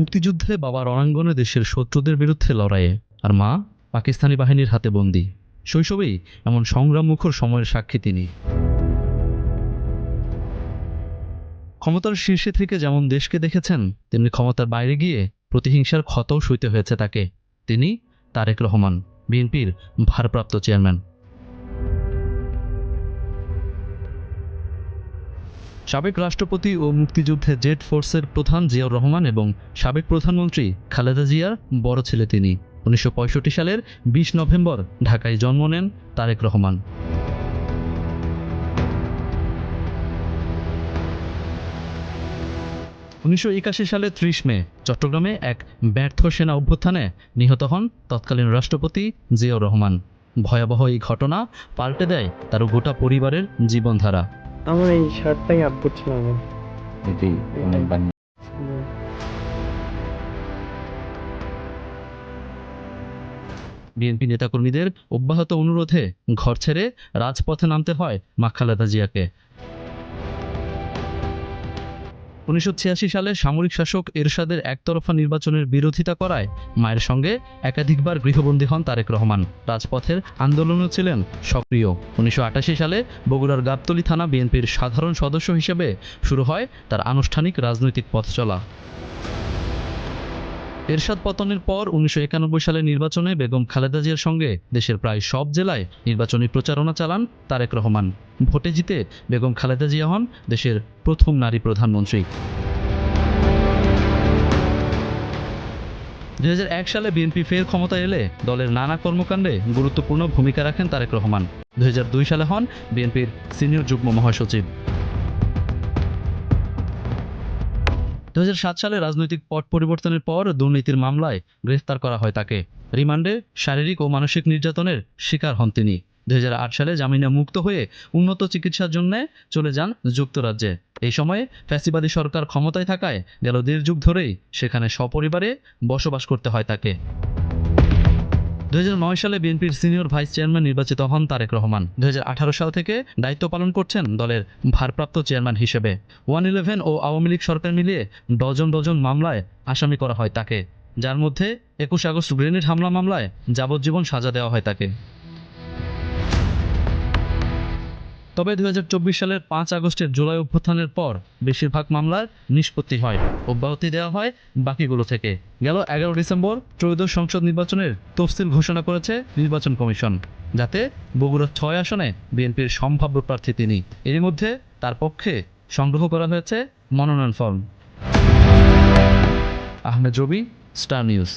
মুক্তিযুদ্ধে বাবা রণাঙ্গনে দেশের শত্রুদের বিরুদ্ধে লড়াইয়ে, আর মা পাকিস্তানি বাহিনীর হাতে বন্দী। শৈশবেই এমন সংগ্রামমুখর সময়ের সাক্ষী তিনি। ক্ষমতার শীর্ষে থেকে যেমন দেশকে দেখেছেন, তেমনি ক্ষমতার বাইরে গিয়ে প্রতিহিংসার ক্ষতও সইতে হয়েছে তাকে। তিনি তারেক রহমান, বিএনপির ভারপ্রাপ্ত চেয়ারম্যান। সাবেক রাষ্ট্রপতি ও মুক্তিযুদ্ধে জেড ফোর্সের প্রধান জিয়াউর রহমান এবং সাবেক প্রধানমন্ত্রী খালেদা জিয়ার বড় ছেলে তিনি। ১৯৬৫ সালের ২০ নভেম্বর ঢাকায় জন্ম নেন তারেক রহমান। ১৯৮১ সালের ৩০ মে চট্টগ্রামে এক ব্যর্থ সেনা অভ্যুত্থানে নিহত হন তৎকালীন রাষ্ট্রপতি জিয়াউর রহমান। ভয়াবহ এই ঘটনা পাল্টে দেয় তার গোটা পরিবারের জীবনধারা। আমার এই শার্টটাই আব্বুর ছিল না। বিএনপি নেতাকর্মীদের অব্যাহত অনুরোধে ঘর ছেড়ে রাজপথে নামতে হয় মা খালেদা জিয়াকে। ১৯৮৬ সালে সামরিক শাসক এরশাদের একতরফা নির্বাচনের বিরোধিতা করায় মায়ের সঙ্গে একাধিকবার গৃহবন্দী হন তারেক রহমান। রাজপথের আন্দোলনও ছিলেন সক্রিয়। ১৯৮৮ সালে বগুড়ার গাবতলী থানা বিএনপির সাধারণ সদস্য হিসেবে শুরু হয় তার আনুষ্ঠানিক রাজনৈতিক পথ চলা। এরশাদ পতনের পর ১৯৯১ সালের নির্বাচনে বেগম খালেদা জিয়ার সঙ্গে দেশের প্রায় সব জেলায় নির্বাচনী প্রচারণা চালান তারেক রহমান। ভোটে জিতে বেগম খালেদা জিয়া হন দেশের প্রথম নারী প্রধানমন্ত্রী। ২০০১ সালে বিএনপি ফের ক্ষমতায় এলে দলের নানা কর্মকাণ্ডে গুরুত্বপূর্ণ ভূমিকা রাখেন তারেক রহমান। ২০০২ সালে হন বিএনপির সিনিয়র যুগ্ম মহাসচিব। ২০০৭ সালে রাজনৈতিক পট পরিবর্তনের পর দুর্নীতির মামলায় গ্রেফতার করা হয় তাকে। রিমান্ডে শারীরিক ও মানসিক নির্যাতনের শিকার হন তিনি। ২০০৮ সালে জামিনে মুক্ত হয়ে উন্নত চিকিৎসার জন্য চলে যান যুক্তরাজ্যে। এই সময়ে ফ্যাসিবাদী সরকার ক্ষমতায় থাকায় গেল ১.৫ যুগ ধরেই সেখানে সপরিবারে বসবাস করতে হয় তাকে। ২০০৯ সালে বিএনপির সিনিয়র ভাইস চেয়ারম্যান নির্বাচিত হন তারেক রহমান। ২০১৮ সাল থেকে দায়িত্ব পালন করছেন দলের ভারপ্রাপ্ত চেয়ারম্যান হিসেবে। 111 ও আওয়ামী লীগ সরকার মিলিয়ে ডজন ডজন মামলায় আসামি করা হয় তাকে, যার মধ্যে ২১ আগস্ট গ্রেনেড হামলা মামলায় যাবজ্জীবন সাজা দেওয়া হয় তাকে। তবে ২০২৪ সালের ৫ আগস্টের জুলাই অভ্যুত্থানের পর বেশিরভাগ মামলার নিষ্পত্তি হয়, অব্যাহতি দেওয়া হয় বাকিগুলো থেকে। গেল ১১ ডিসেম্বর ত্রয়োদশ সংসদ নির্বাচনের তফসিল ঘোষণা করেছে নির্বাচন কমিশন, যাতে বগুড়া ৬ আসনে বিএনপির সম্ভাব্য প্রার্থী তিনি। এরই মধ্যে তার পক্ষে সংগ্রহ করা হয়েছে মনোনয়ন ফর্ম। আহমেদ রবি, স্টার নিউজ।